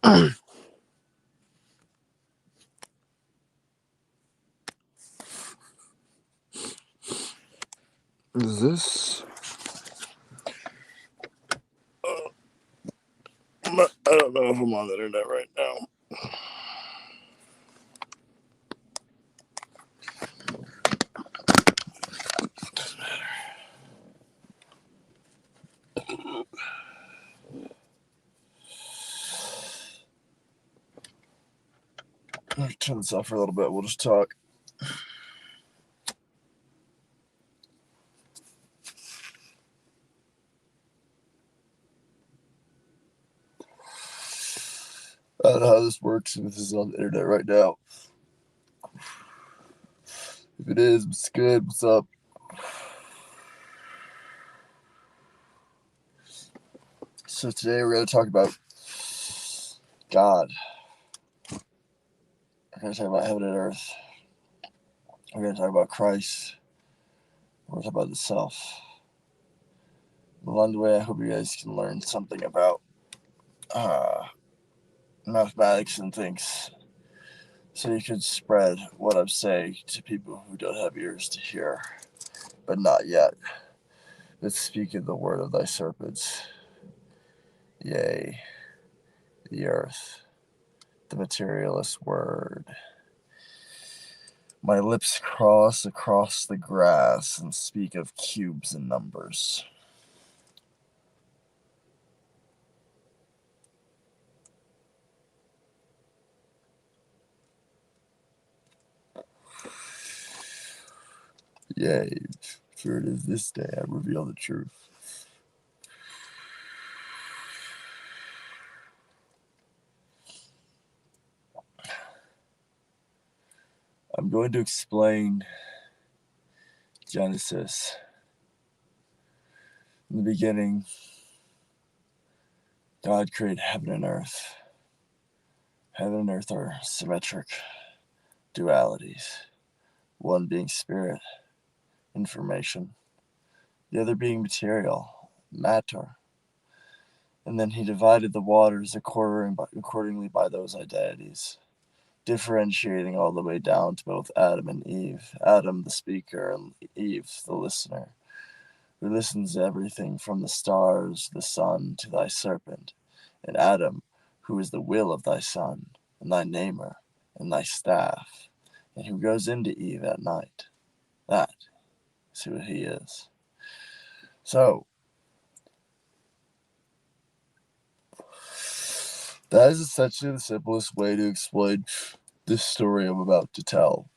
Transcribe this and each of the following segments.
Is this? I don't know if I'm on the internet right now. Doesn't matter. Let me turn this off for a little bit. We'll just talk. I don't know how this works if this is on the internet right now. If it is, it's good. What's up? So today we're going to talk about God. We're going to talk about heaven and earth. We're going to talk about Christ. We're going to talk about the self. Along the way, I hope you guys can learn something about mathematics and things, so you can spread what I'm saying to people who don't have ears to hear, but not yet. But speaking the word of thy serpents, yea, the earth, the materialist word. My lips cross across the grass and speak of cubes and numbers. Yea, for it is this day I reveal the truth. I'm going to explain Genesis. In the beginning, God created heaven and earth. Heaven and earth are symmetric dualities, one being spirit, information, the other being material, matter. And then he divided the waters accordingly by those identities, differentiating all the way down to both Adam and Eve. Adam, the speaker, and Eve, the listener, who listens to everything from the stars, the sun, to thy serpent. And Adam, who is the will of thy son, and thy namer, and thy staff, and who goes into Eve at night. That is who he is. So, that is essentially the simplest way to explain this story I'm about to tell.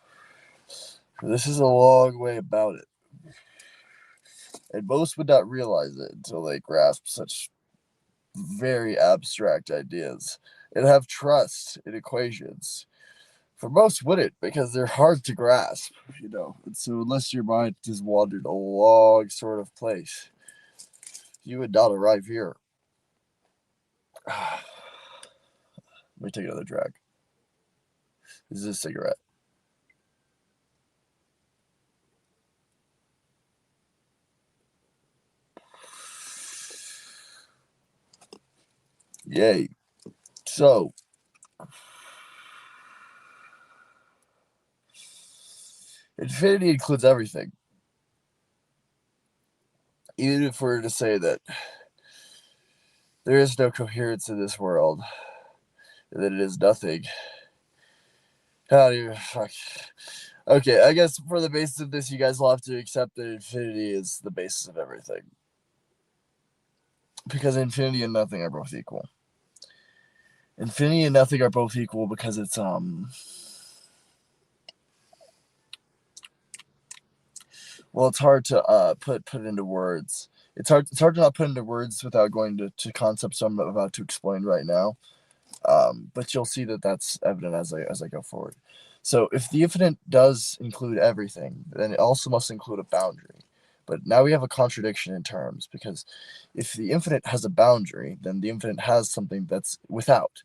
This is a long way about it. And most would not realize it until they grasp such very abstract ideas and have trust in equations. For most wouldn't, because they're hard to grasp, And so unless your mind has wandered a long sort of place, you would not arrive here. Let me take another drag. This is a cigarette. Yay. So, infinity includes everything. Even if we're to say that there is no coherence in this world, and that it is nothing. How do you fuck? Okay, I guess for the basis of this, you guys will have to accept that infinity is the basis of everything. Because infinity and nothing are both equal. Infinity and nothing are both equal because it's well, it's hard to put into words. It's hard to not put into words without going to concepts I'm about to explain right now. But you'll see that that's evident as I go forward. So if the infinite does include everything, then it also must include a boundary. But now we have a contradiction in terms, because if the infinite has a boundary, then the infinite has something that's without.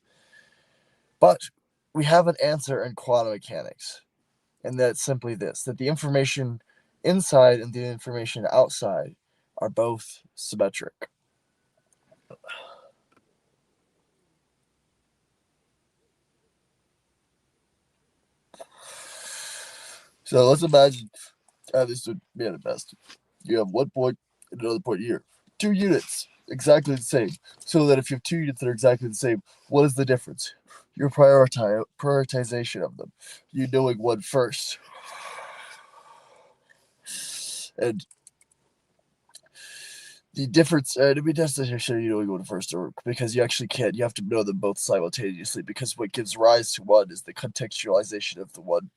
But we have an answer in quantum mechanics, and that's simply this, that the information inside and the information outside are both symmetric. So let's imagine this would be at the best. You have 1 point and another point here. 2 units, exactly the same. So that if you have 2 units that are exactly the same, what is the difference? Your prioritization of them. You knowing one first. And the difference, to be necessarily you knowing one first, or because you actually can't, you have to know them both simultaneously, because what gives rise to one is the contextualization of the one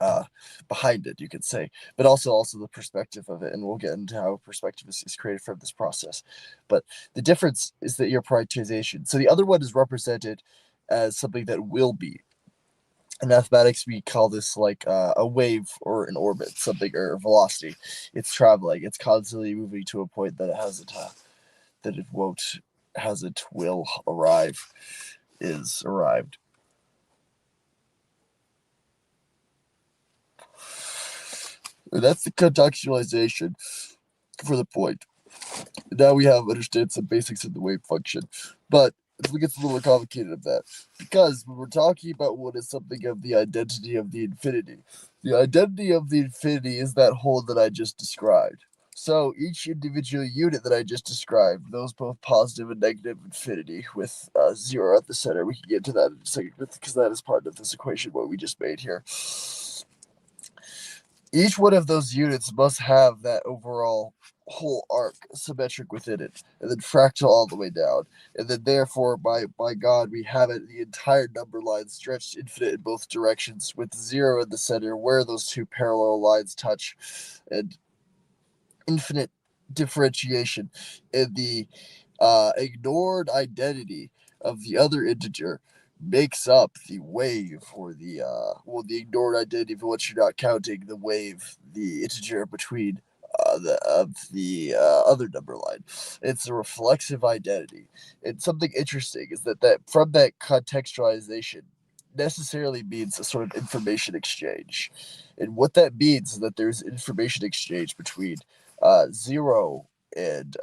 uh, behind it, you could say, but also the perspective of it, and we'll get into how perspective is created from this process. But the difference is that your prioritization. So the other one is represented as something that will be. In mathematics, we call this like a wave or an orbit, something or velocity. It's traveling. It's constantly moving to a point that it hasn't, that it won't, has it will arrive, is arrived. That's the contextualization for the point. Now we have understood some basics of the wave function, but it gets a little complicated of that, because when we're talking about what is something of the identity of the infinity, the identity of the infinity is that whole that I just described. So each individual unit that I just described, those both positive and negative infinity with zero at the center. We can get to that in a second because that is part of this equation what we just made here. Each one of those units must have that overall whole arc symmetric within it, and then fractal all the way down. And then therefore, by God, we have it the entire number line stretched infinite in both directions, with zero in the center where those two parallel lines touch, and infinite differentiation in the ignored identity of the other integer makes up the wave, or the ignored identity of what you're not counting, the wave, the integer between the other number line. It's a reflexive identity. And something interesting is that from that contextualization necessarily means a sort of information exchange. And what that means is that there's information exchange between zero and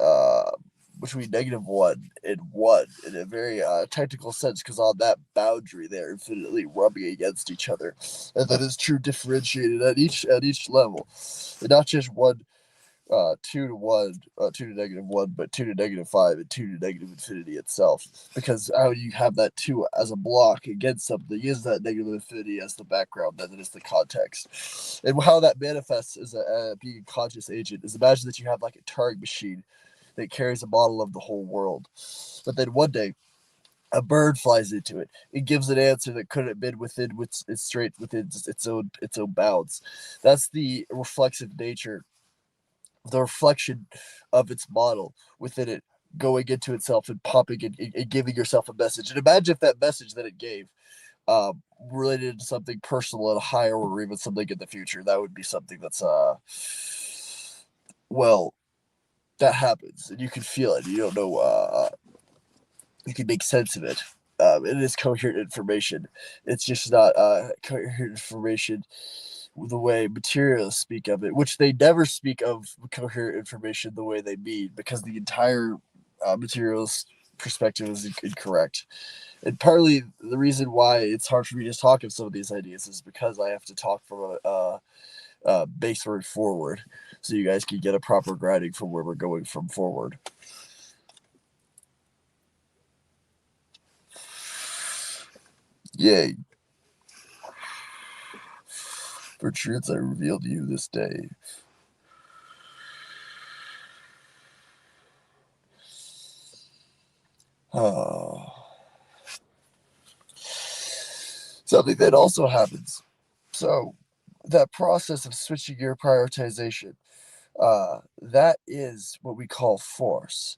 between -1 and 1 in a very technical sense, because on that boundary they're infinitely rubbing against each other, and that is true differentiated at each level, and not just one 2 to 1, 2 to -1, but 2 to -5, and 2 to -infinity itself. Because how you have that 2 as a block against something is that negative infinity as the background, then it is the context. And how that manifests as being a conscious agent is, imagine that you have like a Turing machine that carries a model of the whole world. But then one day, a bird flies into it. It gives an answer that couldn't have been within it's straight within its own bounds. That's the reflexive nature, the reflection of its model within it, going into itself and popping and giving yourself a message. And imagine if that message that it gave related to something personal at a higher, or even something in the future. That would be something that's well, that happens and you can feel it. You don't know you can make sense of it. It is coherent information. It's just not coherent information the way materialists speak of it, which they never speak of coherent information the way they mean, because the entire materialist perspective is incorrect. And partly the reason why it's hard for me to talk of some of these ideas is because I have to talk from a baseward forward, so you guys can get a proper grounding from where we're going from forward. Yay. For truths I reveal to you this day. Oh. Something that also happens. So, that process of switching your prioritization, that is what we call force.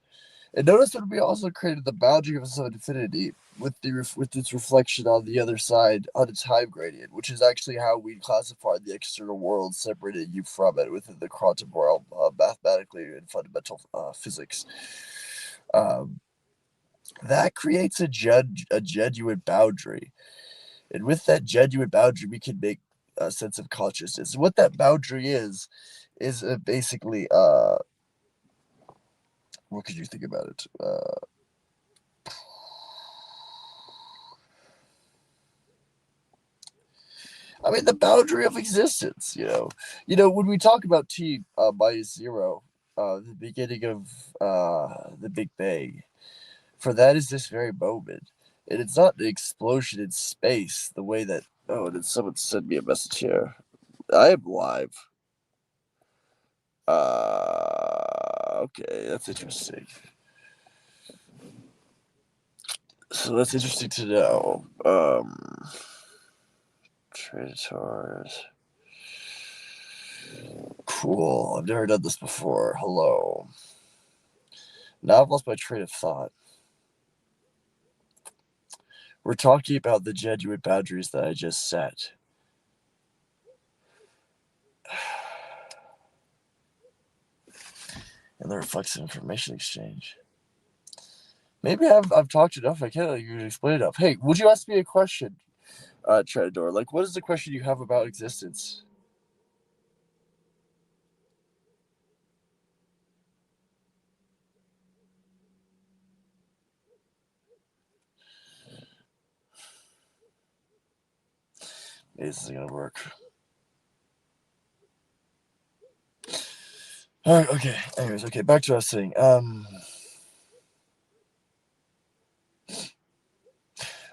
And notice that we also created the boundary of some infinity with its reflection on the other side on a time gradient, which is actually how we classify the external world, separating you from it within the quantum realm, mathematically and fundamental physics. Um, that creates a genuine boundary, and with that genuine boundary, we can make a sense of consciousness. And what that boundary is basically what could you think about it? I mean, the boundary of existence. When we talk about T minus zero, the beginning of the Big Bang, for that is this very moment, and it's not an explosion in space the way that. Oh, did someone send me a message here? I am live. Okay, that's interesting. So that's interesting to know. Traitors. Cool. I've never done this before. Hello. Now I've lost my train of thought. We're talking about the genuine boundaries that I just set. And the reflexive information exchange. Maybe I've talked enough. I can't even explain enough. Hey, would you ask me a question, Tradador? Like, what is the question you have about existence? Maybe this isn't gonna work. All right. Okay. Anyways, okay. Back to what I was saying.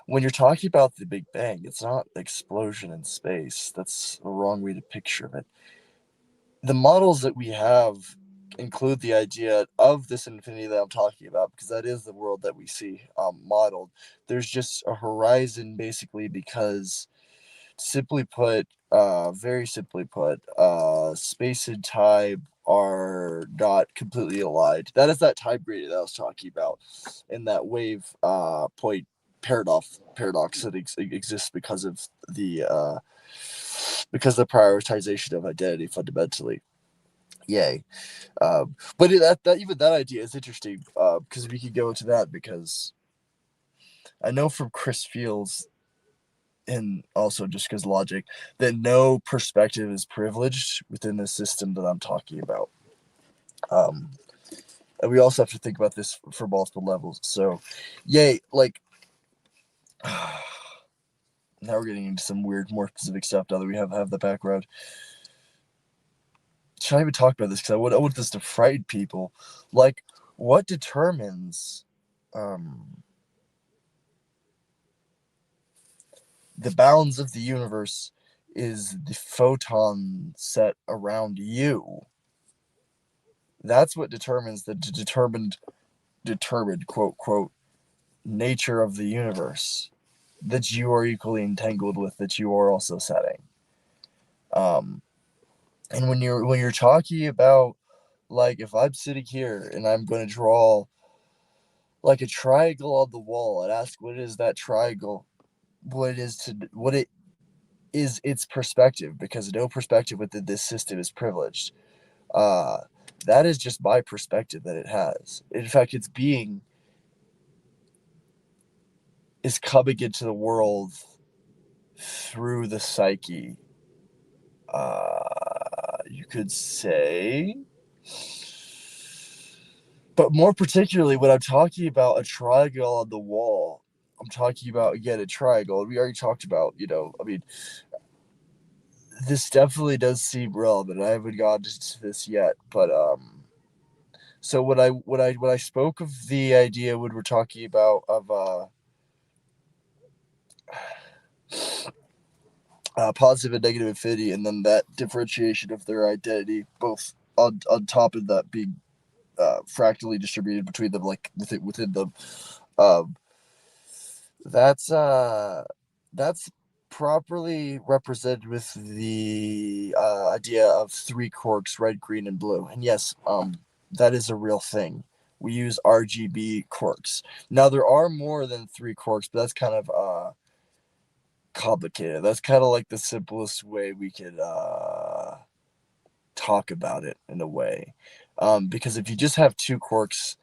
When you're talking about the Big Bang, it's not explosion in space. That's a wrong way to picture it. The models that we have include the idea of this infinity that I'm talking about, because that is the world that we see modeled. There's just a horizon, basically, because simply put, very simply put, space and time are not completely aligned. That is that time gradient that I was talking about, in that wave point paradox that exists because of the prioritization of identity fundamentally. Yay. But even that idea is interesting, because we could go into that, because I know from Chris Fields, and also just because logic, that no perspective is privileged within the system that I'm talking about. And we also have to think about this for multiple levels. So, yay, like, now we're getting into some weird, more specific stuff now that we have the background. Should I even talk about this? Because I want this to frighten people. Like, what determines the bounds of the universe is the photon set around you. That's what determines the determined quote quote nature of the universe that you are equally entangled with, that you are also setting. And when you're talking about, like, if I'm sitting here and I'm going to draw like a triangle on the wall and ask what is that triangle, what it is its perspective, because no perspective within this system is privileged. Uh, that is just my perspective that it has. In fact, its being is coming into the world through the psyche. You could say. But more particularly, when I'm talking about a triangle on the wall, I'm talking about, again, a triangle. We already talked about, I mean, this definitely does seem relevant. I haven't gotten to this yet, but so when I spoke of the idea when we're talking about of positive and negative infinity, and then that differentiation of their identity, both on top of that being fractally distributed between them, like within them, um, that's properly represented with the idea of three quarks, red, green, and blue. And yes, that is a real thing. We use RGB quarks. Now there are more than three quarks, but that's kind of complicated. That's kind of like the simplest way we could talk about it, in a way. Because if you just have two quarks,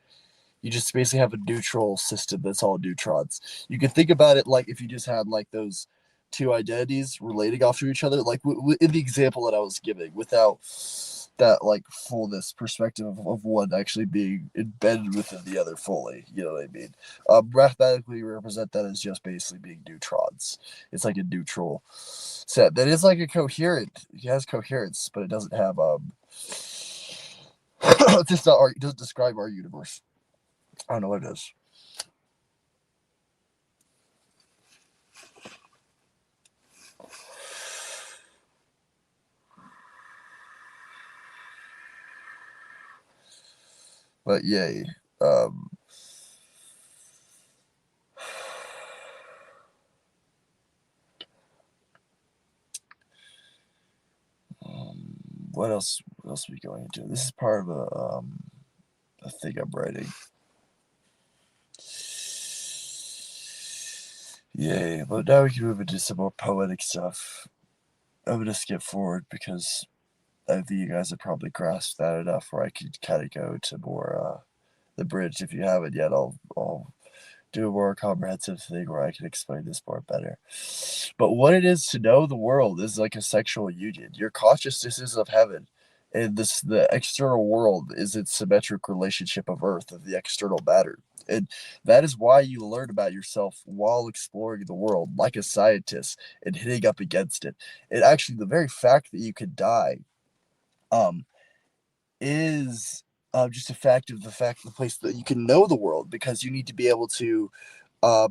you just basically have a neutral system that's all neutrons. You can think about it like if you just had like those two identities relating off to each other, like in the example that I was giving, without that like fullness perspective of one actually being embedded within the other fully. You know what I mean? Mathematically represent that as just basically being neutrons. It's like a neutral set that is like a coherent. It has coherence, but it doesn't have it doesn't describe our universe. I don't know what it is. But yay. Um, what else? What else are we going into? This is part of a thing I'm writing. Yay! But now we can move into some more poetic stuff. I'm gonna skip forward because I think you guys have probably grasped that enough where I could kind of go to more the bridge. If you haven't yet, I'll do a more comprehensive thing where I can explain this part better. But what it is to know the world is like a sexual union. Your consciousness is of heaven, and the external world is its symmetric relationship of earth of the external matter. And that is why you learn about yourself while exploring the world like a scientist and hitting up against it. And actually, the very fact that you could die um, is just a fact of the place that you can know the world because you need to be able to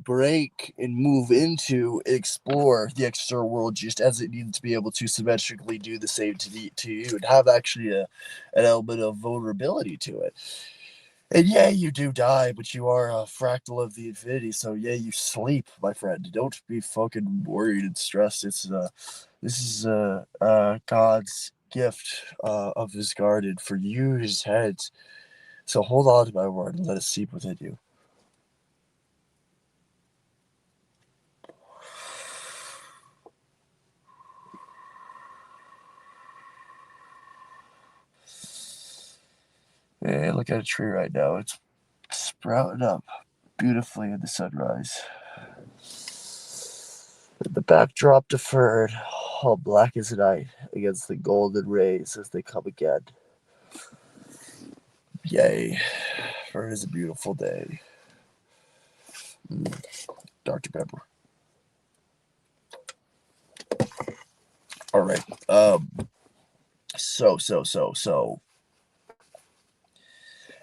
break and move into explore the external world just as it needs to be able to symmetrically do the same to you and have actually an element of vulnerability to it. And yeah, you do die, but you are a fractal of the infinity. So yeah, you sleep, my friend. Don't be fucking worried and stressed. This is God's gift of His garden for you, His head. So hold on to my word and let it seep within you. Yeah, look at a tree right now. It's sprouting up beautifully in the sunrise. The backdrop deferred, all black as night against the golden rays as they come again. Yay, for it is a beautiful day. Dr. Pepper. All right. So.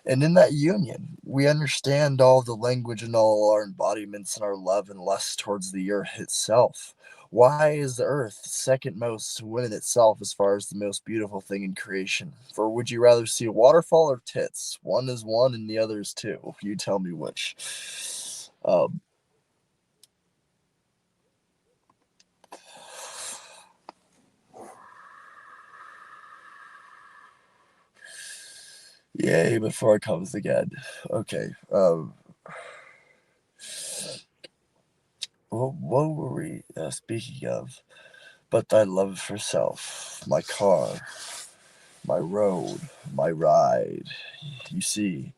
And in that union, we understand all the language and all our embodiments and our love and lust towards the earth itself. Why is the earth second most within itself as far as the most beautiful thing in creation? For would you rather see a waterfall or tits? One is one and the other is two. You tell me which. Um, Yay, before it comes again. Okay. What were we speaking of? But thy love for self, my car, my road, my ride. You see,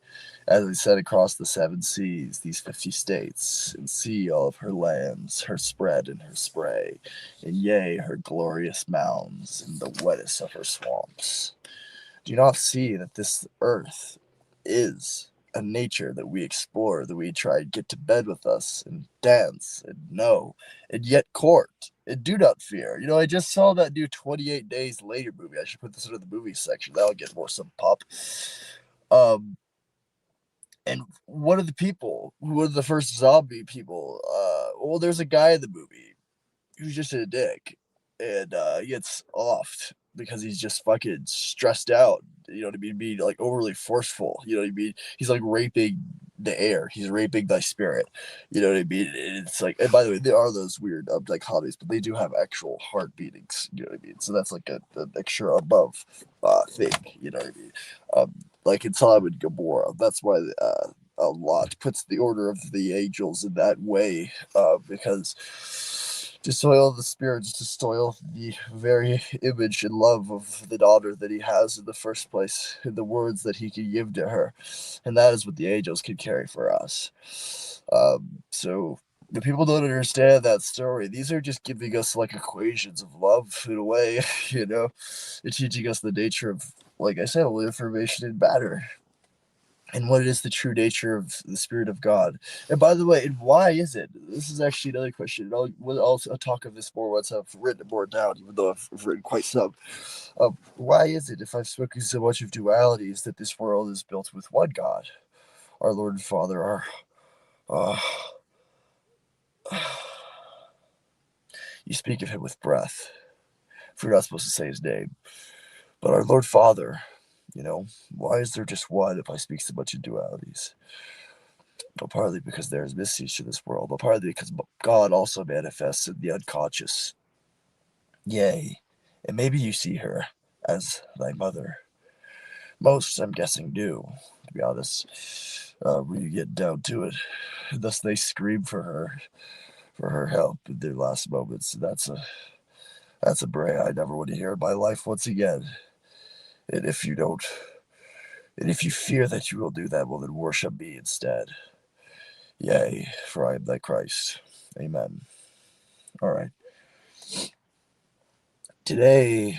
as I said across the 7 seas, these 50 states, and see all of her lands, her spread and her spray, and yea, her glorious mounds, and the wettest of her swamps. Do you not see that this earth is a nature that we explore, that we try to get to bed with us and dance and know, and yet court and do not fear? You know, I just saw that new 28 Days Later movie. I should put this into the movie section. That'll get more some pop. Um, and one of the people, one of the first zombie people, well, there's a guy in the movie who's just a dick and he gets offed because he's just fucking stressed out. You know what I mean? Being like overly forceful. You know what I mean? He's like raping the air. He's raping thy spirit. You know what I mean? And it's like, and by the way, there are those weird dichotomies, but they do have actual heart beatings. You know what I mean? So that's like an extra above thing. You know what I mean? Like in Sodom and Gomorrah. That's why a lot puts the order of the angels in that way because to soil the spirits, to soil the very image and love of the daughter that he has in the first place, in the words that he can give to her. And that is what the angels can carry for us. So the people don't understand that story. These are just giving us like equations of love in a way, you know, and teaching us the nature of like I said, only information and matter, and what is the true nature of the Spirit of God. And by the way, and why is it? This is actually another question. And I'll talk of this more once I've written it more down, even though I've written quite some. Why is it, if I've spoken so much of dualities, that this world is built with one God, our Lord and Father, our uh, you speak of him with breath, if you're not supposed to say his name, but our Lord Father, why is there just one if I speak so much in dualities? Well, partly because there is mysteries to this world, but partly because God also manifests in the unconscious. Yea, and maybe you see her as thy mother. Most, I'm guessing, do, to be honest, when you get down to it. Thus they scream for her help in their last moments. That's a bray I never want to hear in my life once again. And if you don't, and if you fear that you will do that, well, then worship me instead. Yea, for I am thy Christ. Amen. All right. Today,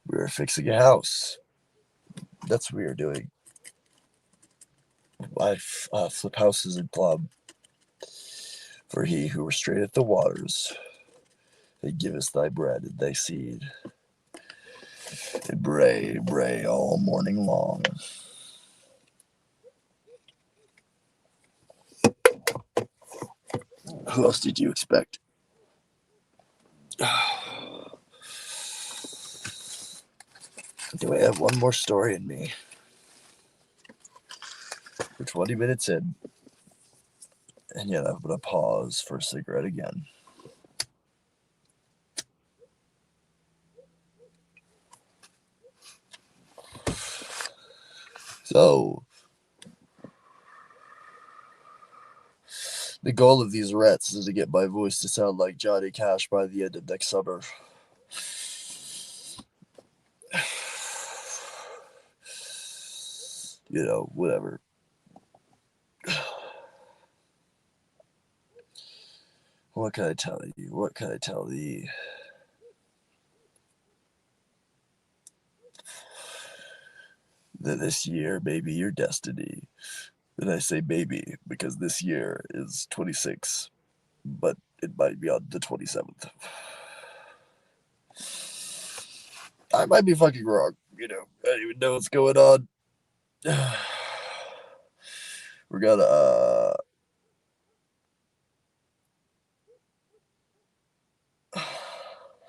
we're fixing a house. That's what we are doing. I flip houses in plum. For he who restraineth the waters, and giveth thy bread and thy seed, and bray, bray all morning long. Who else did you expect? Do I have one more story in me? We're 20 minutes in, and yet I'm going to pause for a cigarette again. So, the goal of these rets is to get my voice to sound like Johnny Cash by the end of next summer. Whatever. What can I tell you? What can I tell thee? That this year may be your destiny. And I say maybe because this year is 26, but it might be on the 27th. I might be fucking wrong. I don't even know what's going on. We're gonna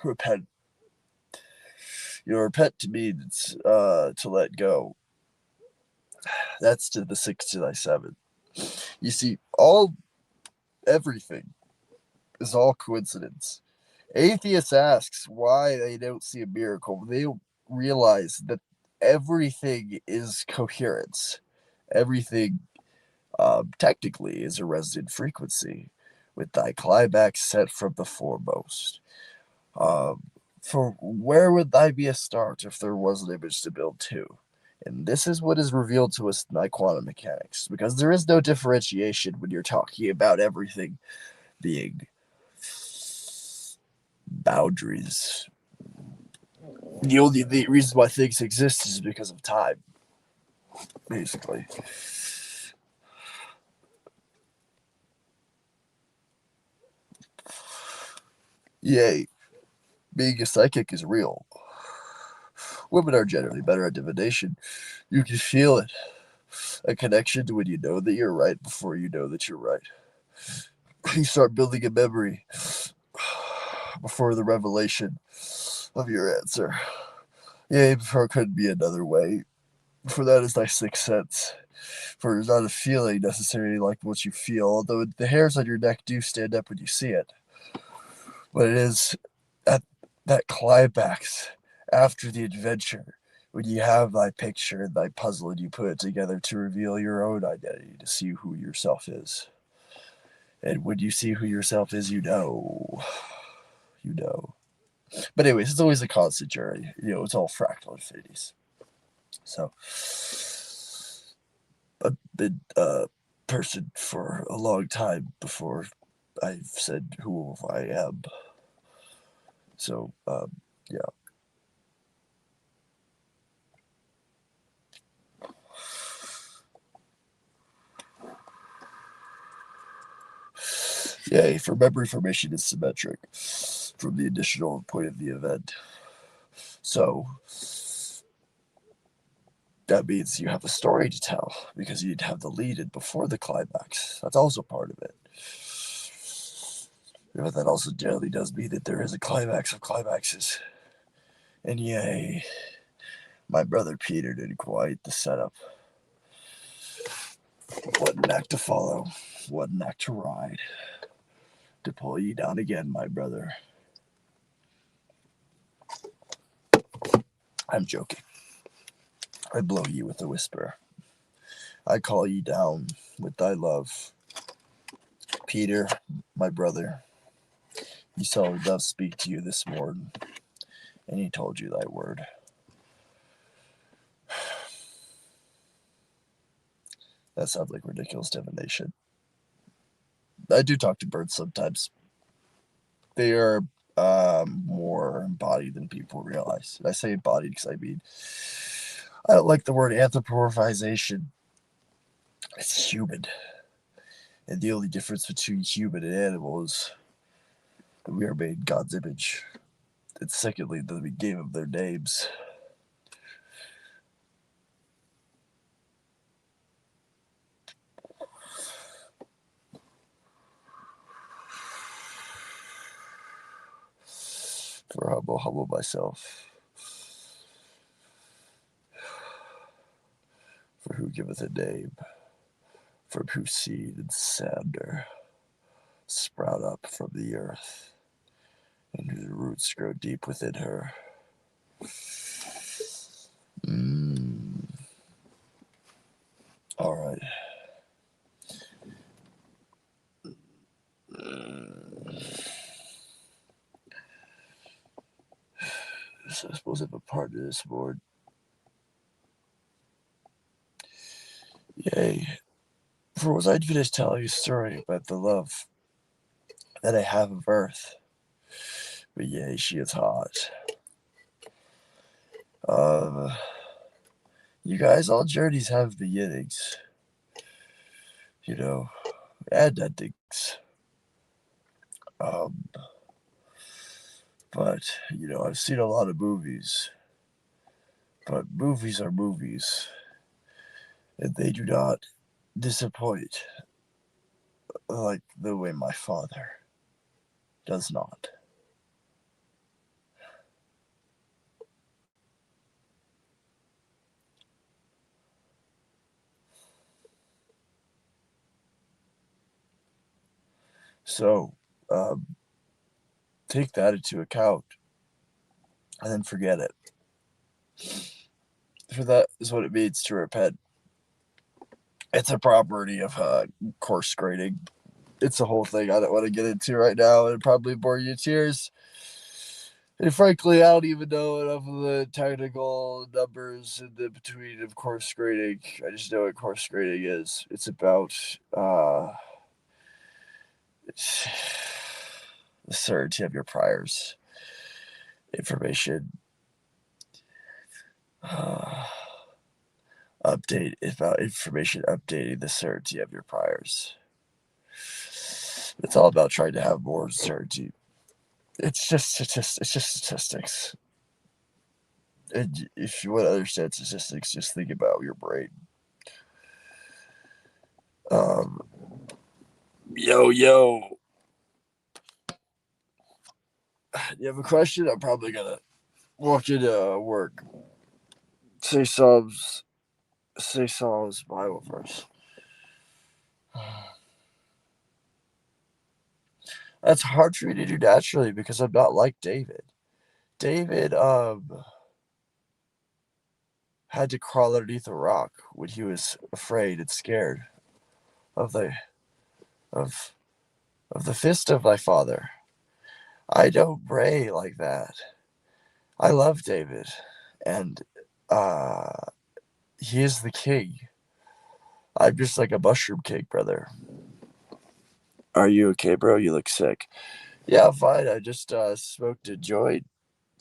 repent. Repent to me, it's to let go. That's to the 6 to thy 7. You see, everything is all coincidence. Atheists asks why they don't see a miracle. They don't realize that everything is coherence. Everything technically is a resonant frequency, with thy climax set from the foremost. Um, for where would thy be a start if there was an image to build to? And this is what is revealed to us in quantum mechanics, because there is no differentiation when you're talking about everything being boundaries. The reason why things exist is because of time, basically. Yay, being a psychic is real. Women are generally better at divination. You can feel it. A connection to when you know that you're right before you know that you're right. You start building a memory before the revelation of your answer. Yea, before could be another way. For that is thy sixth sense. For it is not a feeling necessarily like what you feel, although the hairs on your neck do stand up when you see it. But it is at that climax after the adventure, when you have thy picture and thy puzzle and you put it together to reveal your own identity, to see who yourself is. And when you see who yourself is, you know. You know. But anyways, it's always a constant journey. It's all fractal infinities. So, I've been a person for a long time before I've said who I am. So, yeah. Yay, for memory formation is symmetric from the additional point of the event. So that means you have a story to tell because you'd have the lead in before the climax. That's also part of it. But that also generally does mean that there is a climax of climaxes. And yay, my brother Peter did quite the setup. What an act to follow. What an act to ride. To pull you down again, my brother. I'm joking. I blow you with a whisper. I call you down with thy love. Peter, my brother, he saw the dove speak to you this morn, and he told you thy word. That sounds like ridiculous divination. I do talk to birds sometimes. They are more embodied than people realize. And I say embodied because I don't like the word anthropomorphization. It's human. And the only difference between human and animal is that we are made in God's image. And secondly, that we gave them their names. For humble myself. For who giveth a name, from whose seed and sander sprout up from the earth, and whose roots grow deep within her. All right. So I suppose I have a part of this board. Yay. For was I finished telling you a story about the love that I have of earth? But yea, she is hot. You guys, all journeys have beginnings. You know, and endings. But, you know, I've seen a lot of movies. But movies are movies. And they do not disappoint like the way my father does not. So, take that into account and then forget it. For that is what it means to repent. It's a property of course grading. It's a whole thing I don't want to get into right now. It'd probably bore you to tears. And frankly, I don't even know enough of the technical numbers in the between of course grading. I just know what course grading is. It's about the certainty of your priors. Information. Update about information updating the certainty of your priors. It's all about trying to have more certainty. It's just statistics. And if you want to understand statistics, just think about your brain. Yo. You have a question? I'm probably gonna walk into work. Say Psalms Bible verse. That's hard for me to do naturally because I'm not like David. David had to crawl underneath a rock when he was afraid and scared of the of the fist of my father. I don't pray like that. I love David, and he is the king. I'm just like a mushroom cake, brother. Are you okay, bro? You look sick. Yeah, I'm fine. I just smoked a joint,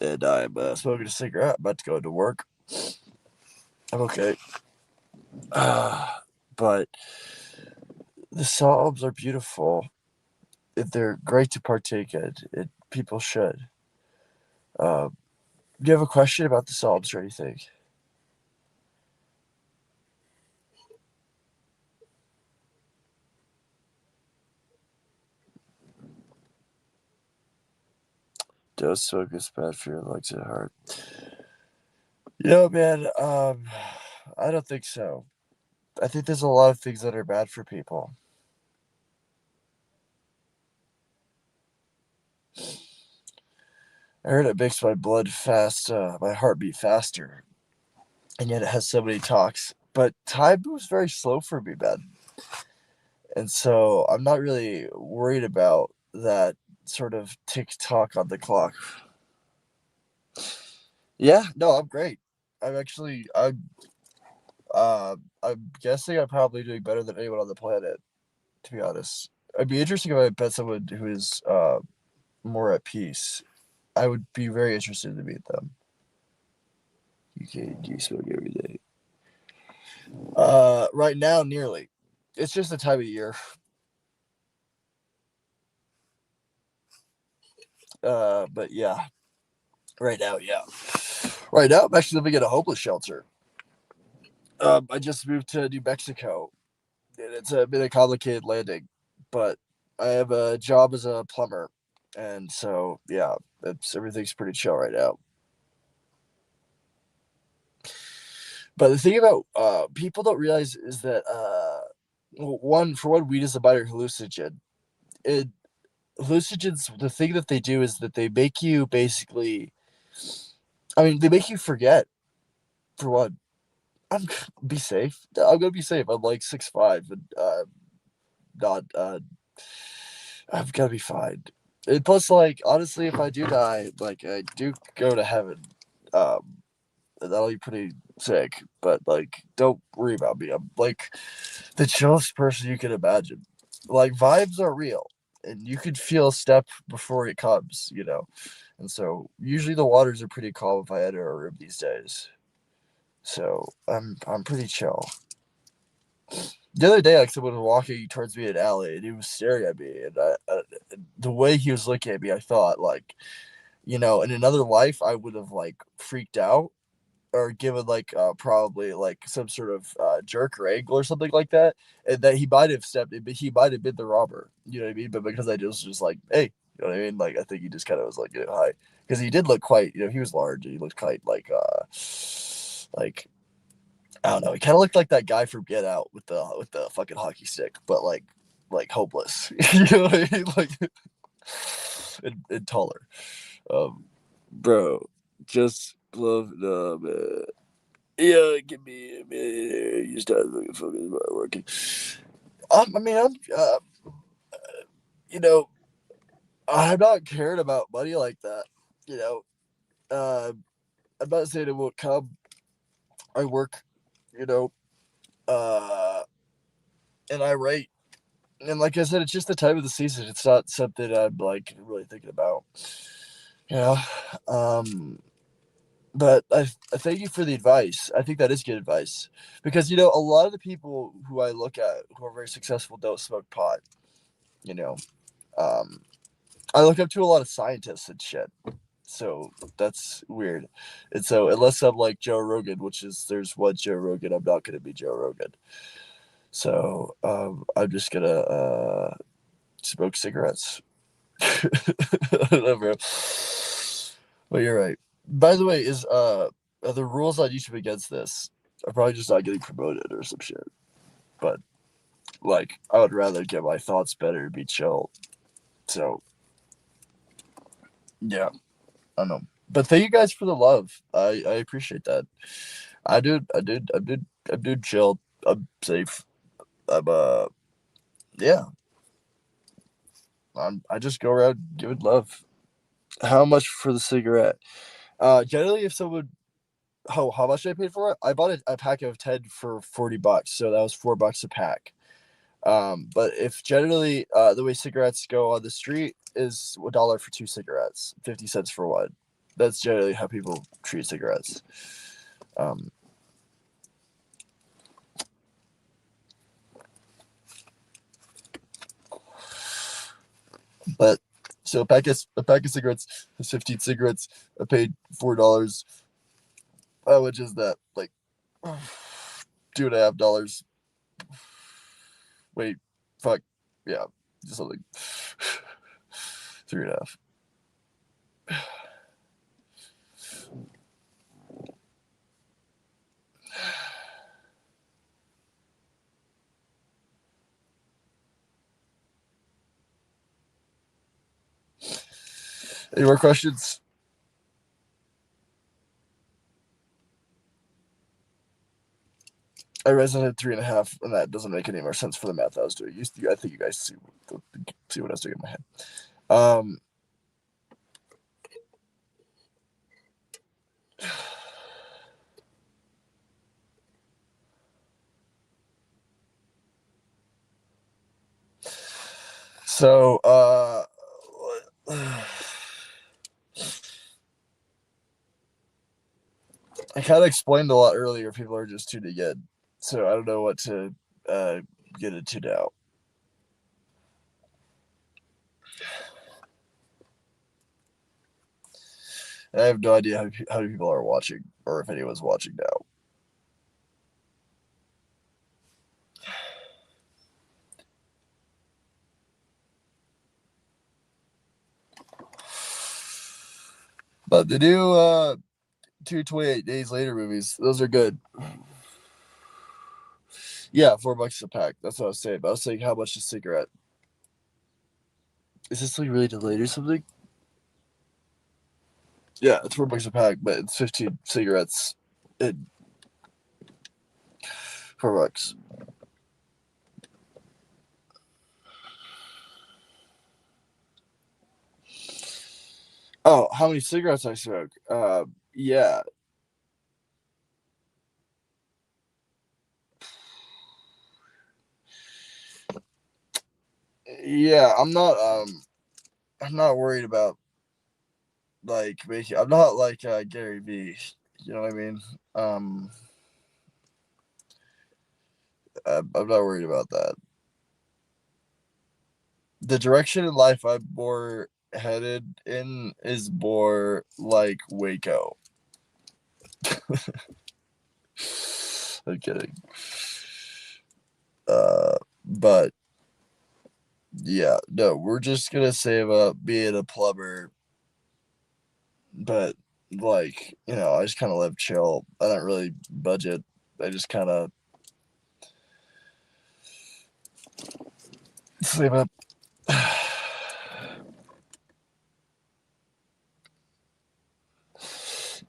and I'm smoking a cigarette. I'm about to go to work. I'm okay. But the Psalms are beautiful. they're great to partake in. People should. Do you have a question about the Psalms or anything? Dose smoke is bad for your legs and heart. Man, I don't think so. I think there's a lot of things that are bad for people. I heard it makes my heart beat faster, and yet it has so many talks. But time moves very slow for me, man. And so I'm not really worried about that sort of tick tock on the clock. Yeah, no, I'm great. I'm actually, I'm guessing I'm probably doing better than anyone on the planet, to be honest. It'd be interesting if I met someone who is more at peace. I would be very interested to meet them. You can do smoke every day. Right now, nearly. It's just the time of year. But yeah, right now, yeah. Right now, I'm actually living in a homeless shelter. I just moved to New Mexico, and it's been a complicated landing, but I have a job as a plumber, and so yeah, everything's pretty chill right now. But the thing about people don't realize is that weed is a minor hallucinogen. It hallucinogens, the thing that they do is that they make you basically, I mean, they make you forget. For one, I'm be safe. I'm gonna be safe. I'm like 6'5" and not. I'm gonna be fine. And plus, like honestly, if I do die, like I do go to heaven, um, that'll be pretty sick. But like, don't worry about me. I'm like the chillest person you can imagine. Like vibes are real, and you could feel a step before it comes. And so usually the waters are pretty calm if I enter a room these days. So I'm pretty chill. The other day, like someone was walking towards me in an alley, and he was staring at me, and the way he was looking at me, I thought like, in another life, I would have like freaked out or given like probably like some sort of jerk or angle or something like that, and that he might have stepped in, but he might have been the robber. You know what I mean? But because I just like, hey, you know what I mean? Like I think he just kind of was like, hi, because he did look quite, he was large. He looked quite like I don't know. He kind of looked like that guy from Get Out with the fucking hockey stick, but like hopeless. You know what I mean? Like and taller. Bro, just love the man. Yeah, give me a minute. You start looking fucking about working. I mean, you know, I'm not caring about money like that. You know, I'm not saying it won't come. I work, you know, uh, and I write. And like I said, it's just the time of the season. It's not something I'm like really thinking about. You know, um, but I thank you for the advice. I think that is good advice because a lot of the people who I look at who are very successful don't smoke pot. You know, um, I look up to a lot of scientists and shit. So that's weird. And so unless I'm like Joe Rogan, which is there's one Joe Rogan, I'm not gonna be Joe Rogan. So I'm just gonna smoke cigarettes. I don't know, bro. But you're right. By the way, are the rules on YouTube against this? I'm probably just not getting promoted or some shit. But like, I would rather get my thoughts better and be chill. So yeah, I don't know. But thank you guys for the love. I appreciate that. I'm doing chill. I'm safe. I'm yeah. I just go around giving love. How much for the cigarette? Generally, if someone how much I paid for it? I bought a pack of 10 for $40, so that was $4 a pack. But if generally the way cigarettes go on the street is $1 for two cigarettes, 50 cents for one. That's generally how people treat cigarettes. Um, So a pack of cigarettes is 15 cigarettes. I paid $4. How much is that? Like $2.50. Wait, fuck. Yeah, just something. 3.5. Any more questions? I resonated 3.5, and that doesn't make any more sense for the math I was doing. I think you guys see what I was doing in my head. So, I kind of explained a lot earlier. People are just tuning in, so I don't know what to get into now. I have no idea how many people are watching, or if anyone's watching now. But the new 228 Days Later movies, those are good. Yeah, $4 a pack. That's what I was saying. But I was saying, how much is a cigarette? Is this like really delayed or something? Yeah, it's $4 a pack, but it's 15 cigarettes. $4. Oh, how many cigarettes I smoke? Yeah. Yeah, I'm not worried about like making. I'm not like Gary Vee. You know what I mean? I'm not worried about that. The direction in life I'm more headed in is more like Waco. I'm kidding. But yeah, no, we're just gonna save up being a plumber. But like, I just kind of live chill. I don't really budget. I just kind of save up.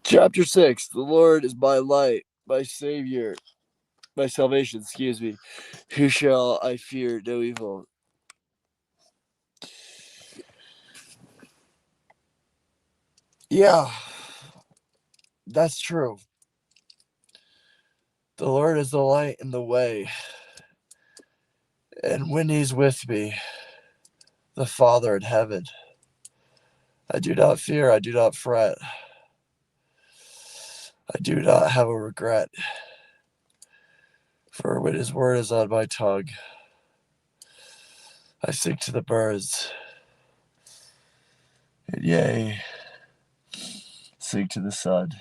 Chapter 6. The Lord is my light, my savior, my salvation, excuse me. Who shall I fear? No evil. Yeah, that's true. The Lord is the light in the way. And when he's with me, the Father in heaven, I do not fear, I do not fret. I do not have a regret. For when his word is on my tongue, I sing to the birds, and yea, sing to the sun.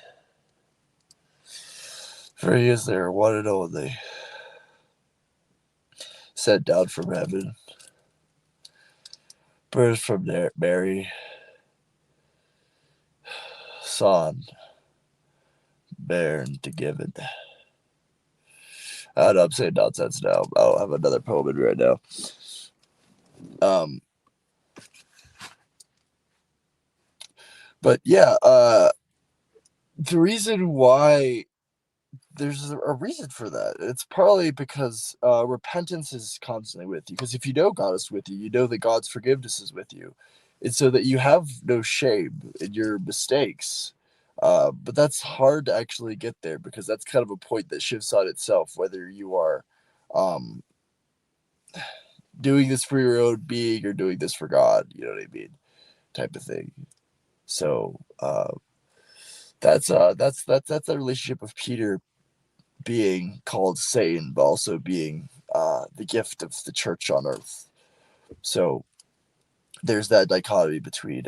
For he is there, one and only, sent down from heaven. Birds from there, Mary, son, bairn to give it. I know I'm saying nonsense now. I don't have another poem in right now. But yeah, the reason why there's a reason for that. It's partly because repentance is constantly with you. Because if you know God is with you, you know that God's forgiveness is with you. It's so that you have no shame in your mistakes. But that's hard to actually get there because that's kind of a point that shifts on itself, whether you are um, doing this for your own being or doing this for God, you know what I mean? Type of thing. So that's a relationship of Peter being called Satan, but also being the gift of the church on earth. So there's that dichotomy between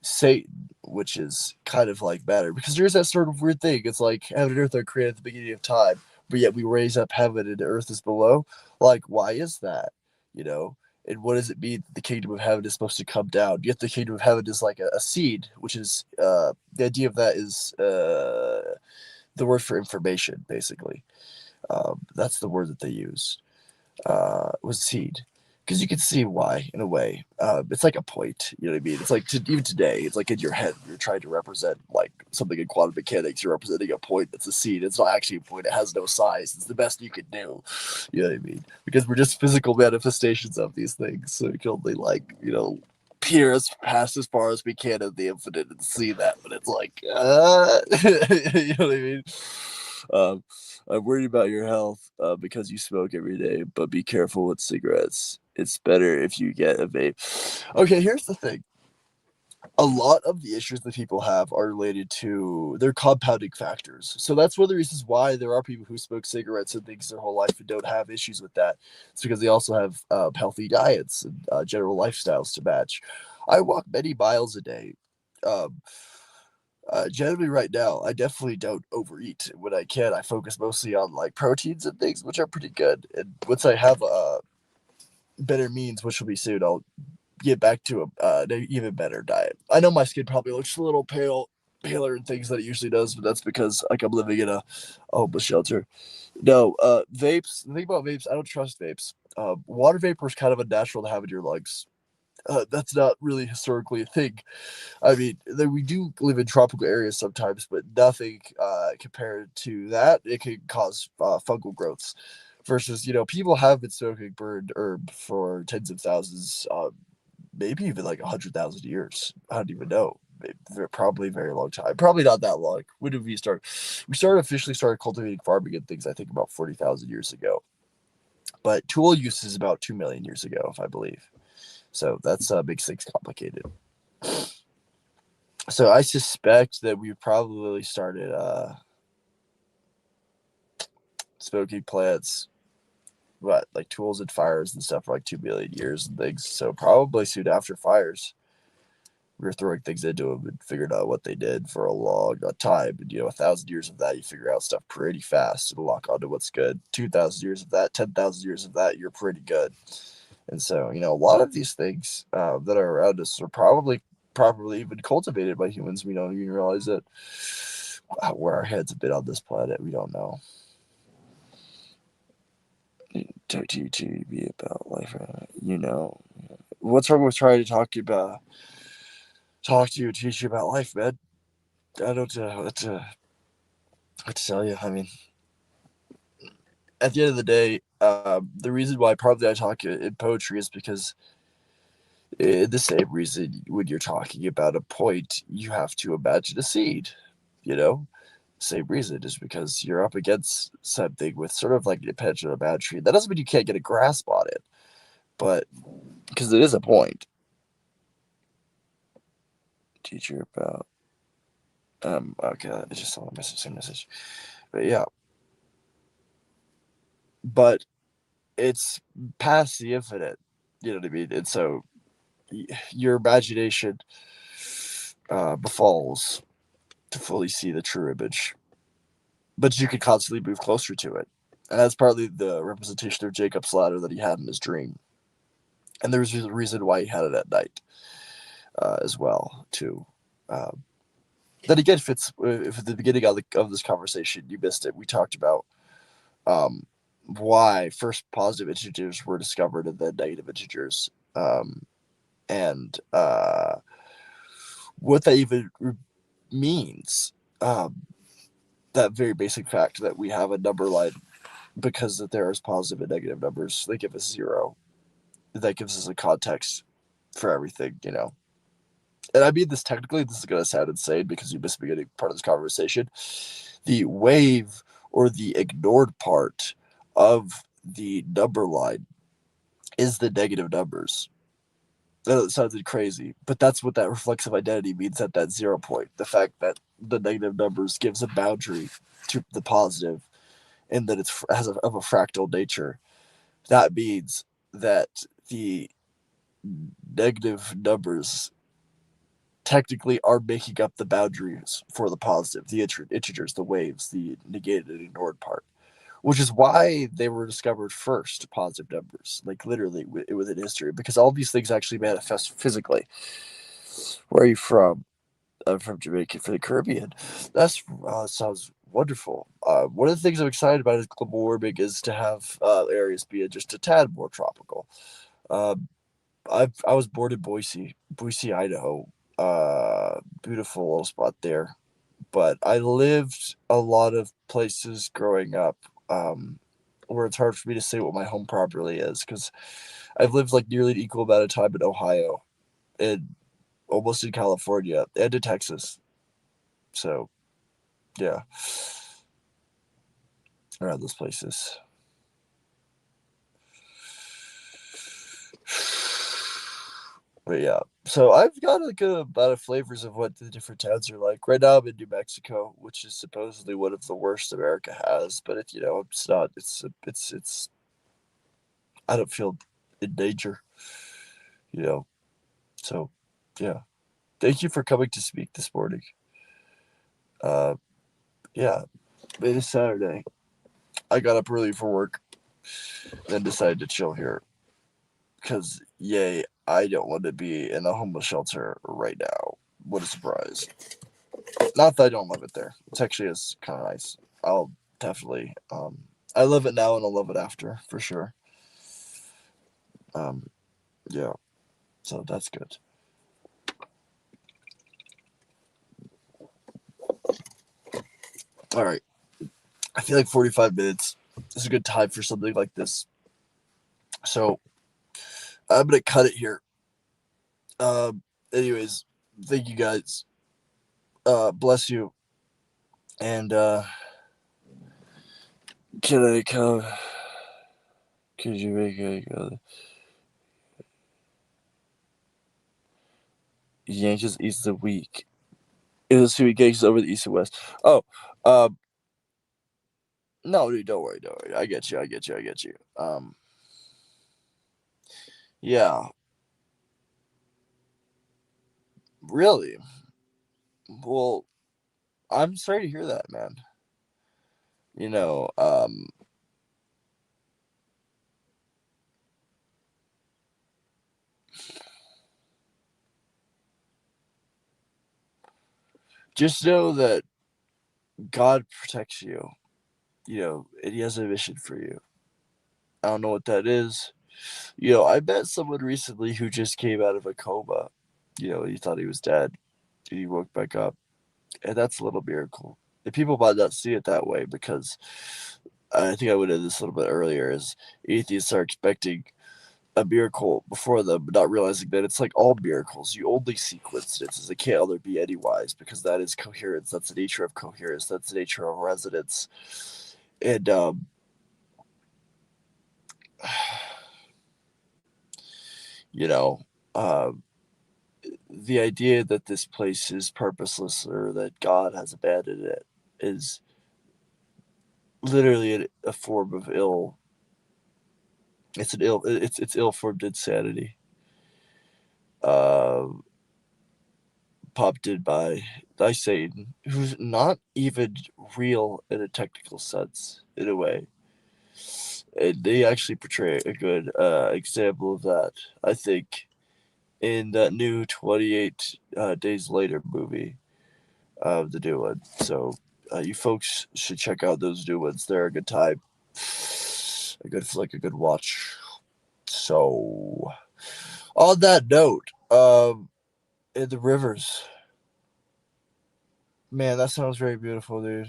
Satan, which is kind of like matter, because there's that sort of weird thing. It's like heaven and earth are created at the beginning of time, but yet we raise up heaven and earth is below. Like, why is that? You know, and what does it mean? The kingdom of heaven is supposed to come down. Yet the kingdom of heaven is like a seed, which is the idea of that is the word for information, basically. That's the word that they use. Was seed, because you can see why in a way. It's like a point, you know what I mean? It's like even today, it's like in your head, you're trying to represent like something in quantum mechanics. You're representing a point that's a seed. It's not actually a point. It has no size. It's the best you can do. You know what I mean? Because we're just physical manifestations of these things, so we can only like peer as past as far as we can in the infinite and see that. But it's like, you know what I mean? Um, I'm worried about your health because you smoke every day, but be careful with cigarettes. It's better if you get a vape. Okay, here's the thing. A lot of the issues that people have are related to their compounding factors. So that's one of the reasons why there are people who smoke cigarettes and things their whole life and don't have issues with that. It's because they also have healthy diets and general lifestyles to match. I walk many miles a day. Um, generally, right now, I definitely don't overeat when I can. I focus mostly on like proteins and things, which are pretty good. And once I have better means, which will be soon, I'll get back to an even better diet. I know my skin probably looks a little paler and things than it usually does, but that's because like I'm living in a homeless shelter. No, vapes. The thing about vapes, I don't trust vapes. Water vapor is kind of unnatural to have in your lungs. That's not really historically a thing. I mean, we do live in tropical areas sometimes, but nothing compared to that. It can cause fungal growths. Versus, people have been smoking burned herb for tens of thousands, maybe even like 100,000 years. I don't even know. Probably a very long time. Probably not that long. When did we start? We officially started cultivating farming and things, I think, about 40,000 years ago. But tool use is about 2 million years ago, if I believe. So that's makes things complicated. So I suspect that we probably started smoking plants, like tools and fires and stuff for like 2 million years and things. So probably soon after fires, we were throwing things into them and figured out what they did for a long time. And 1,000 years of that, you figure out stuff pretty fast and lock onto what's good. 2,000 years of that, 10,000 years of that, you're pretty good. And so, a lot of these things that are around us are probably properly even cultivated by humans. We don't even realize it. Where our heads have been on this planet, we don't know. Talk to you TV about life. What's wrong with trying to talk to you, teach you about life, man? I don't know what to tell you. I mean, at the end of the day, the reason why probably I talk in poetry is because the same reason when you're talking about a point, you have to imagine a seed, you know? Same reason is because you're up against something with sort of like an pendulum boundary. That doesn't mean you can't get a grasp on it, but because it is a point. Teacher about okay, I just saw a message. But yeah. But it's past the infinite. You know what I mean? And so your imagination befalls to fully see the true image, but you can constantly move closer to it. And that's partly the representation of Jacob's ladder that he had in his dream. And there's a reason why he had it at night as well, too. That again fits if at the beginning of this conversation you missed it. We talked about why first positive integers were discovered and then negative integers. And what that even means. That very basic fact that we have a number line because that there is positive and negative numbers. They give us zero. That gives us a context for everything, And I mean this technically, this is going to sound insane because you missed the beginning part of this conversation. The wave or the ignored part of the number line is the negative numbers. That sounded crazy, but that's what that reflexive identity means at that 0 point. The fact that the negative numbers gives a boundary to the positive, and that of a fractal nature. That means that the negative numbers technically are making up the boundaries for the positive, the integers, the waves, the negated and ignored part, which is why they were discovered first, positive numbers, like literally within history, because all these things actually manifest physically. Where are you from? I'm from Jamaica, for the Caribbean. That's sounds wonderful. One of the things I'm excited about is global warming is to have areas be just a tad more tropical. Um, I was born in Boise, Idaho. Beautiful little spot there. But I lived a lot of places growing up, um, where it's hard for me to say what my home properly is because I've lived like nearly an equal amount of time in Ohio and almost in California and in Texas. So yeah, around those places. But yeah, so I've got a good amount of flavors of what the different towns are like. Right now, I'm in New Mexico, which is supposedly one of the worst America has, but it's not. It's. I don't feel in danger, you know. So, yeah. Thank you for coming to speak this morning. Uh, yeah, it is Saturday. I got up early for work, then decided to chill here because, yay, I don't want to be in a homeless shelter right now. What a surprise! Not that I don't love it there. It's actually is kind of nice. I'll definitely. I love it now and I'll love it after for sure. Um, yeah. So that's good. All right. I feel like 45 minutes is a good time for something like this. So I'm gonna cut it here. Anyways, thank you guys. Bless you. And can I come? Could you make a Yankees East of the week? It was two Yankees over the East and West. Oh, um, no, dude, don't worry, don't worry. I get you, I get you, I get you. Yeah, really. Well, I'm sorry to hear that, man. You know, just know that God protects you. And He has a mission for you. I don't know what that is. I met someone recently who just came out of a coma. He thought he was dead, and he woke back up, and that's a little miracle. And people might not see it that way because I think I went into this a little bit earlier. Is atheists are expecting a miracle before them, but not realizing that it's like all miracles. You only see coincidences. It can't other be anyways because that is coherence. That's the nature of coherence. That's the nature of resonance. And you know, um, the idea that this place is purposeless or that God has abandoned it is literally a form of ill. It's ill-formed insanity. Uh, Prompted by Satan, who's not even real in a technical sense, in a way. And they actually portray a good example of that, I think, in that new 28 Days Later movie, the new one. So you folks should check out those new ones. They're a good time, a good watch. So on that note, in the rivers, man, that sounds very beautiful, dude.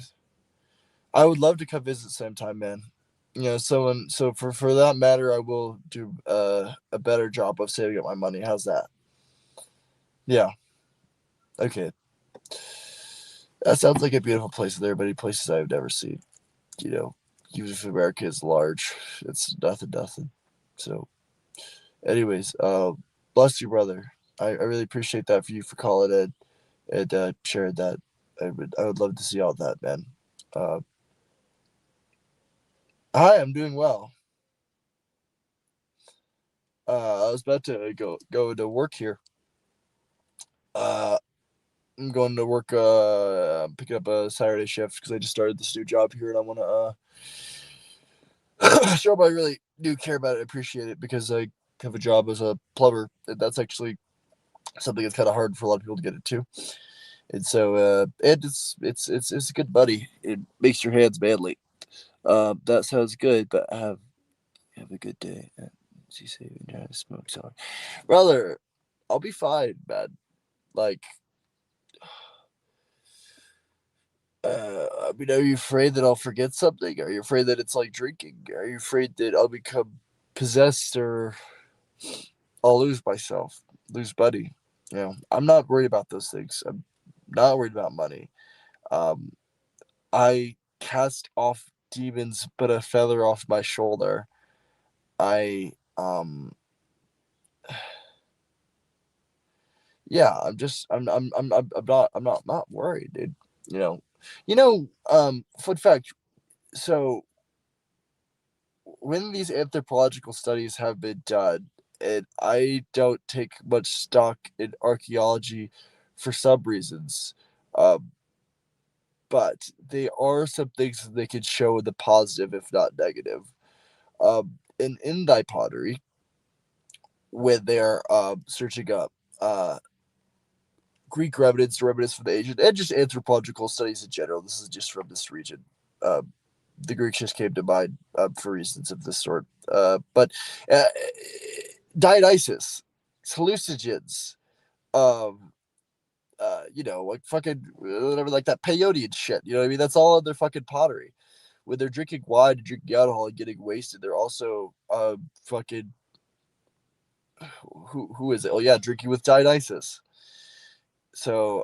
I would love to come visit sometime, man. So for that matter, I will do a better job of saving up my money. How's that? Yeah. Okay. That sounds like a beautiful place. There are many places I've never seen. You know, even if America is large, it's nothing. So, anyways, bless you, brother. I really appreciate that for you for calling in and sharing that. I would love to see all that, man. Uh, Hi, I'm doing well. I was about to go to work here. I'm going to work. Picking up a Saturday shift because I just started this new job here, and I want to show them I really do care about it, appreciate it, because I have a job as a plumber. And that's actually something that's kind of hard for a lot of people to get into. And so, it's a good buddy. It makes your hands manly. That sounds good, but have a good day. She say we trying to smoke so brother, I'll be fine, man. Like, I mean, are you afraid that I'll forget something? Are you afraid that it's like drinking? Are you afraid that I'll become possessed or I'll lose myself, lose buddy? I'm not worried about those things. I'm not worried about money. Um, I cast off demons, but a feather off my shoulder. I yeah, I'm not worried, dude. You know, fun fact. So when these anthropological studies have been done, and I don't take much stock in archaeology for some reasons, um, but they are some things that they can show in the positive, if not negative. In thy pottery, when they're searching up uh, Greek remnants from the Asian, and just anthropological studies in general. This is just from this region. Um, the Greeks just came to mind for reasons of this sort. But uh, Dionysus, hallucinogens, um, like fucking whatever, like that peyote and shit. You know what I mean? That's all in their fucking pottery. When they're drinking wine and drinking alcohol and getting wasted, they're also fucking who is it? Oh yeah, drinking with Dionysus. So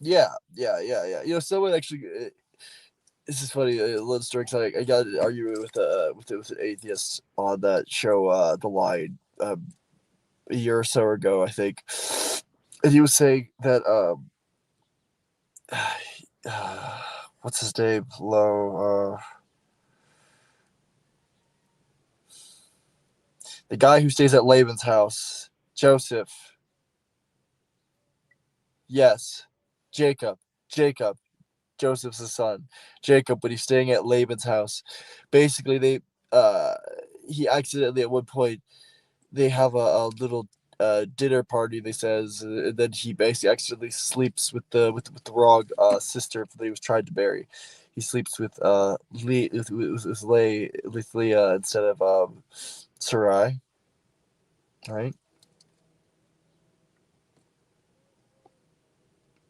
yeah. Someone actually. This is funny. A little story. Cause I got an argument with an atheist on that show, The Line, a year or so ago, I think, and he was saying that what's his name? Low, the guy who stays at Laban's house, Joseph. Yes, Jacob. Jacob. Joseph's his son, Jacob, when he's staying at Laban's house. Basically, uh he accidentally at one point they have a little dinner party. They says, and then he basically accidentally sleeps with the wrong sister that he was trying to marry. He sleeps with with Leah instead of Sarai, right?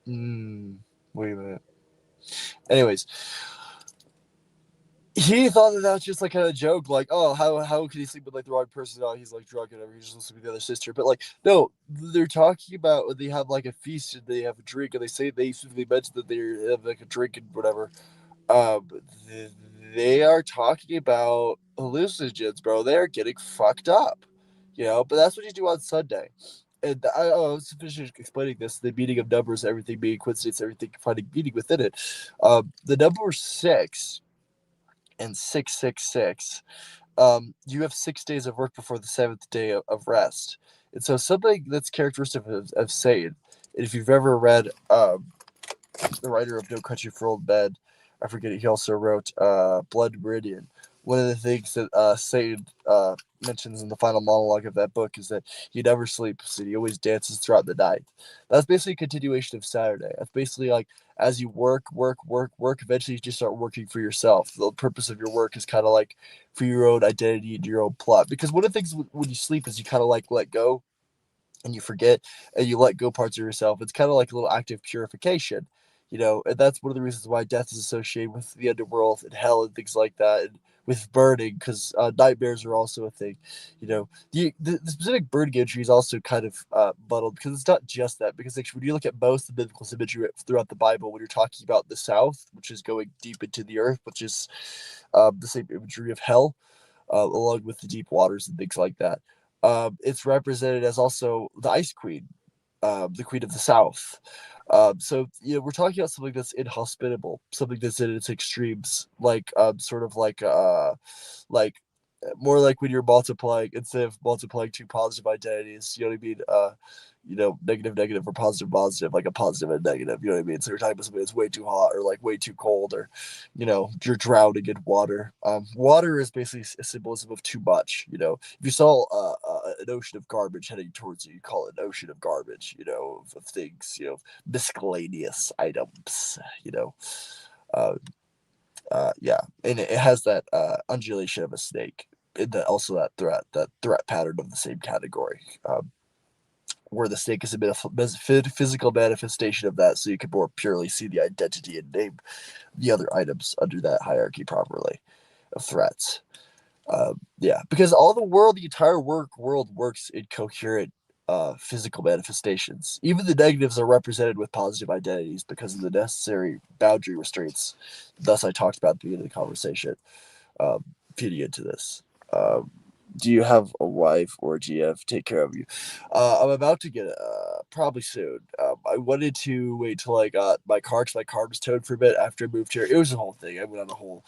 Mm, wait a minute. Anyways, he thought that was just like kind of a joke, like, oh, how could he sleep with like the wrong person? Oh, he's like drunk and whatever. He's just with the other sister. But like, no, they're talking about when they have like a feast and they have a drink and they say they mention that they have like a drink and whatever. Um, they are talking about hallucinogens, bro. They are getting fucked up, But that's what you do on Sunday. And I was finished explaining this, the meaning of numbers, everything being coincidence, everything finding meaning within it. The number six and 666, you have 6 days of work before the seventh day of rest. And so something that's characteristic of Satan, and if you've ever read the writer of No Country for Old Men, I forget it, he also wrote Blood Meridian. One of the things that Satan mentions in the final monologue of that book is that he never sleeps and he always dances throughout the night. That's basically a continuation of Saturday. That's basically like as you work, eventually you just start working for yourself. The purpose of your work is kind of like for your own identity and your own plot. Because one of the things when you sleep is you kind of like let go and you forget and you let go parts of yourself. It's kind of like a little act of purification, and that's one of the reasons why death is associated with the underworld and hell and things like that, and with burning, because nightmares are also a thing. The specific burning imagery is also kind of muddled because it's not just that. Because actually, when you look at most of the biblical imagery throughout the Bible, when you're talking about the South, which is going deep into the earth, which is the same imagery of hell, along with the deep waters and things like that. It's represented as also the Ice Queen, the Queen of the South. So we're talking about something that's inhospitable, something that's in its extremes, like sort of like more like when you're multiplying, instead of multiplying two positive identities, you know what I mean? Negative, negative, or positive, positive, like a positive and negative, you know what I mean? So you're talking about something that's way too hot or like way too cold, or, you're drowning in water. Water is basically a symbolism of too much, If you saw an ocean of garbage heading towards you, you call it an ocean of garbage, of things, miscellaneous items, Uh, yeah, and it has that undulation of a snake, and also that threat pattern of the same category, where the snake is a bit of physical manifestation of that, so you can more purely see the identity and name the other items under that hierarchy properly of threats. Yeah, because the entire world works in coherent physical manifestations. Even the negatives are represented with positive identities because of the necessary boundary restraints. Thus, I talked about at the beginning of the conversation, feeding into this. Um, do you have a wife, or do you have to take care of you? I'm about to get probably soon. I wanted to wait till I got my car, because my car was towed for a bit after I moved here. It was a whole thing. I went on a whole.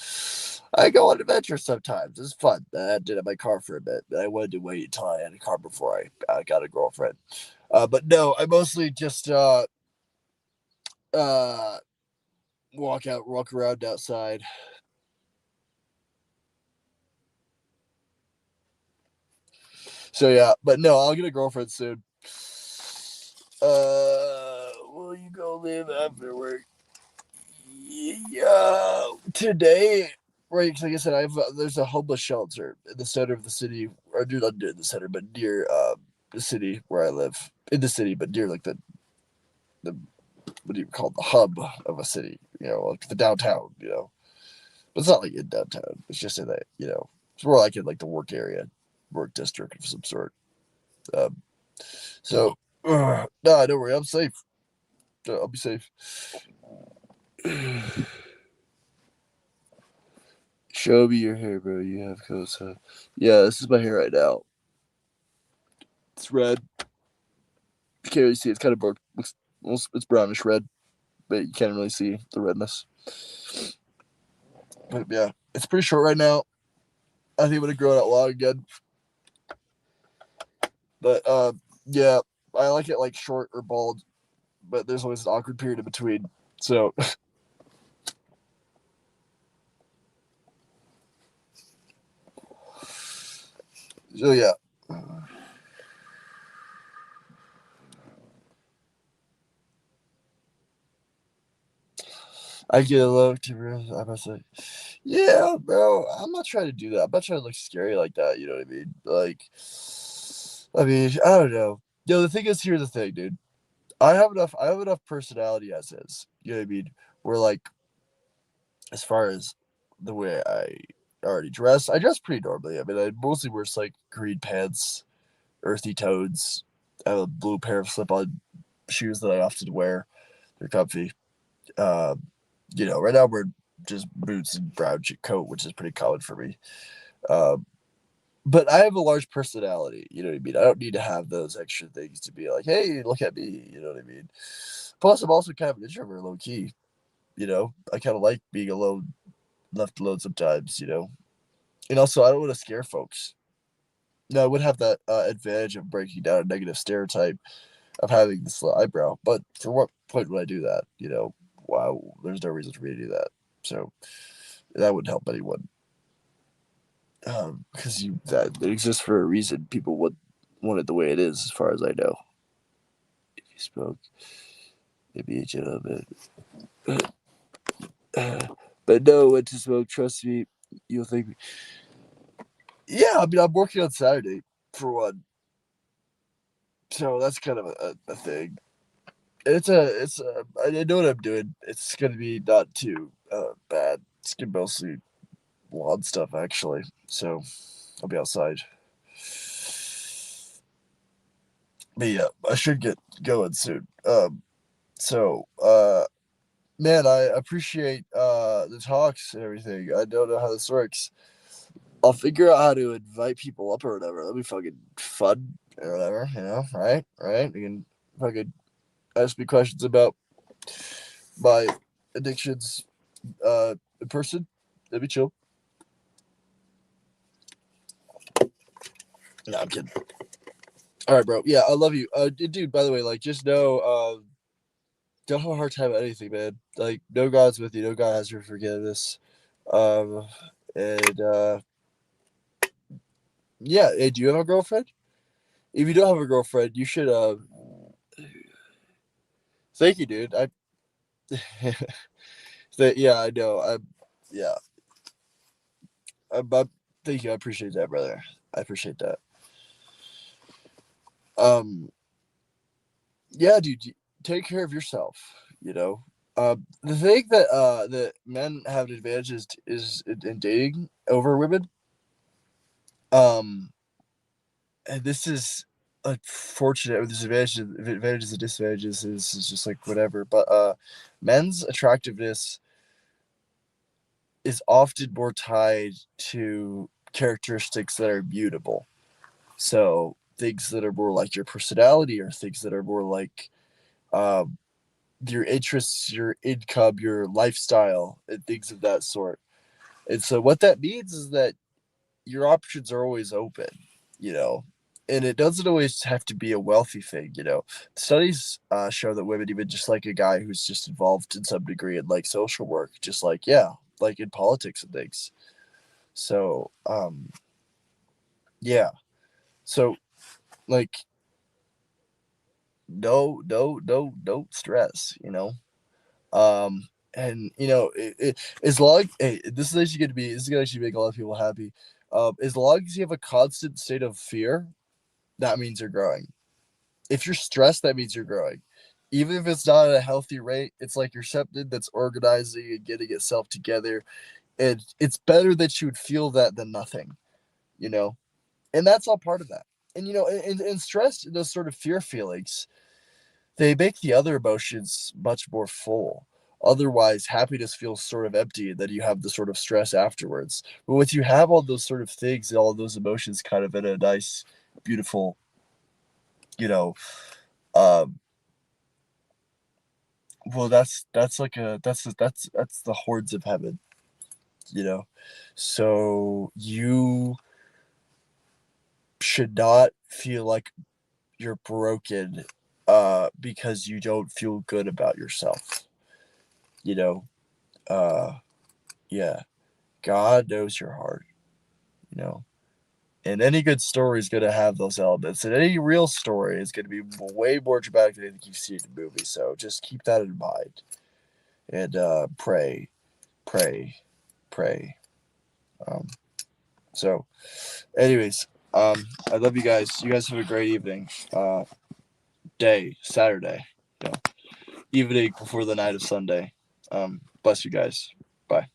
I go on adventures sometimes. It's fun. I did have my car for a bit, but I wanted to wait until I had a car before I got a girlfriend. But no, I mostly just uh, walk around outside. So yeah, but no, I'll get a girlfriend soon. Will you go live after work? Yeah, today, right? Because like I said, there's a homeless shelter in the center of the city, or not near the center, but near the city where I live. In the city, but near like the what do you call it, the hub of a city? Like the downtown. But it's not like in downtown. It's just in that it's more like in like the work area, work district of some sort. Um, so no, don't worry, I'm safe. I'll be safe. Show me your hair, bro. You have coats, huh? Yeah, this is my hair right now. It's red. You can't really see. It's kind of burnt. It's brownish red, but you can't really see the redness. But yeah, it's pretty short right now. I think I'm gonna grow it out long again. But yeah, I like it like short or bald, but there's always an awkward period in between. So so yeah. I get a look to real. I'm gonna say, yeah, bro. I'm not trying to do that. I'm not trying to look scary like that. You know what I mean? I don't know. The thing is, here's the thing, dude. I have enough personality as is. You know what I mean? Where like, as far as the way I already dress, I dress pretty normally. I mean, I mostly wear like green pants, earthy tones. I have a blue pair of slip-on shoes that I often wear. They're comfy. Um, right now we're just boots and brown coat, which is pretty common for me. Um, but I have a large personality. You know what I mean? I don't need to have those extra things to be like, hey, look at me. You know what I mean? Plus, I'm also kind of an introvert, low key. I kind of like being alone, left alone sometimes. And also I don't want to scare folks. No, I would have that advantage of breaking down a negative stereotype of having this little eyebrow. But for what point would I do that? Wow, there's no reason for me to do that. So that wouldn't help anyone. Because that it exists for a reason. People would want it the way it is, as far as I know. If you spoke, maybe a gentleman. But no, when to smoke, trust me, you'll think. Yeah, I mean, I'm working on Saturday for one, so that's kind of a thing. I know what I'm doing. It's gonna be not too bad. It's gonna be mostly lawn stuff actually. So I'll be outside. But yeah, I should get going soon. So man, I appreciate the talks and everything. I don't know how this works. I'll figure out how to invite people up or whatever. That'll be fucking fun or whatever, right? Right? You can fucking ask me questions about my addictions in person. That'd be chill. No, I'm kidding. All right, bro. Yeah, I love you. Dude, by the way, like, just know, don't have a hard time with anything, man. Like, no God's with you. No God has your forgiveness. Um, and, yeah. Hey, do you have a girlfriend? If you don't have a girlfriend, you should, thank you, dude. Yeah, I know. Yeah. Thank you. I appreciate that, brother. I appreciate that. Um, yeah, dude, take care of yourself. You know, the thing that men have an advantage is in dating over women. Um, and this is unfortunate. With advantages and disadvantages is just like whatever. But men's attractiveness is often more tied to characteristics that are mutable. So things that are more like your personality, or things that are more like um, your interests, your income, your lifestyle, and things of that sort. And so what that means is that your options are always open, you know, and it doesn't always have to be a wealthy thing, you know. Studies show that women, even just like a guy who's just involved in some degree in like social work, just like, yeah, like in politics and things. So, yeah. So, like, no stress, you know. And you know, as long hey, this is actually going to be this is going to actually make a lot of people happy. As long as you have a constant state of fear, that means you're growing. If you're stressed, that means you're growing. Even if it's not at a healthy rate, it's like you're something that's organizing and getting itself together. And it's better that you would feel that than nothing, you know? And that's all part of that. And, you know, and stress, those sort of fear feelings, they make the other emotions much more full. Otherwise, happiness feels sort of empty, and then you have the sort of stress afterwards. But once you have all those sort of things, all of those emotions kind of in a nice, beautiful, you know, um, well, that's like that's the hordes of heaven, you know. So you should not feel like you're broken because you don't feel good about yourself, you know. Uh yeah. God knows your heart, you know. And any good story is going to have those elements. And any real story is going to be way more dramatic than anything you see in the movie. So just keep that in mind. And pray, pray, pray. Um, so, anyways, I love you guys. You guys have a great evening. Saturday. You know, evening before the night of Sunday. Bless you guys. Bye.